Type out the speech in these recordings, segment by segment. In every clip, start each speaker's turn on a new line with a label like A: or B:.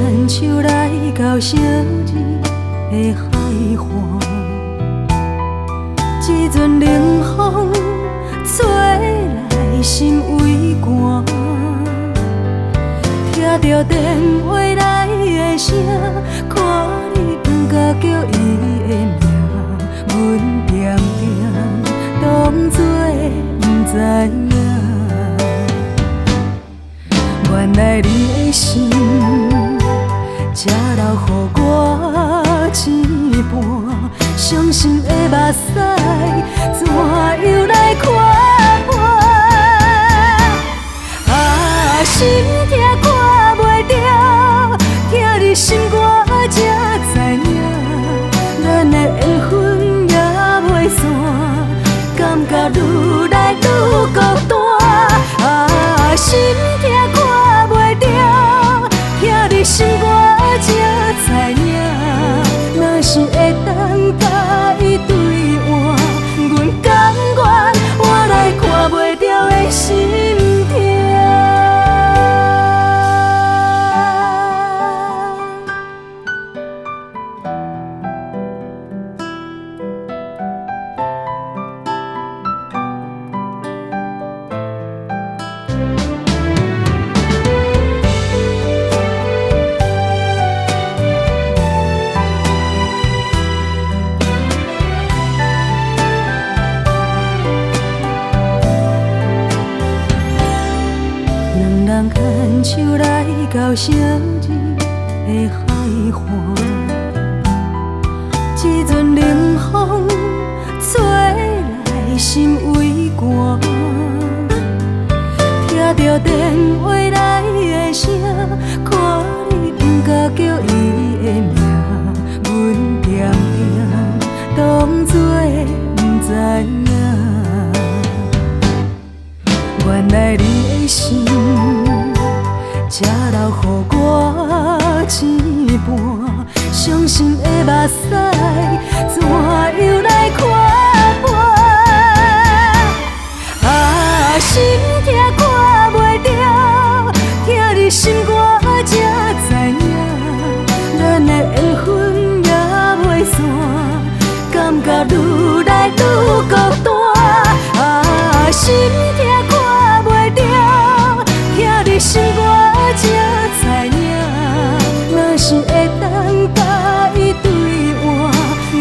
A: 牵手来到烧热的海岸，一阵冷风吹来心微寒，听着电话来的声，看你不甲叫伊的名，阮定定当作不知影。原来你的心，才留予我一半，伤心的目屎，怎样来看破？啊，心痛看袂着，疼你心肝才知影，咱的缘分也袂散，感觉愈来愈孤单。啊，心痛看袂着，疼你心肝才知影，若是会当甲伊对换，阮甘愿换来看袂着的心痛。两人牵手来到烧热的海岸，一阵冷风吹来心微寒，听着电话来的声，看你不甲叫伊的名，阮定定当作不知影。原来你的心，才留予我一半，伤心的目屎，怎样来看破？啊，心痛看袂着，疼你心肝才知影，咱的缘分也袂散，感觉愈来愈孤单。啊，心痛看袂着，疼你心肝才知影，若是会当甲伊对换，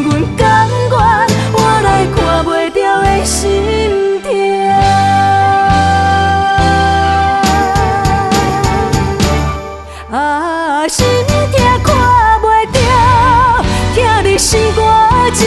A: 阮甘愿换来看袂着的心痛。啊，心痛看袂着，疼你心肝才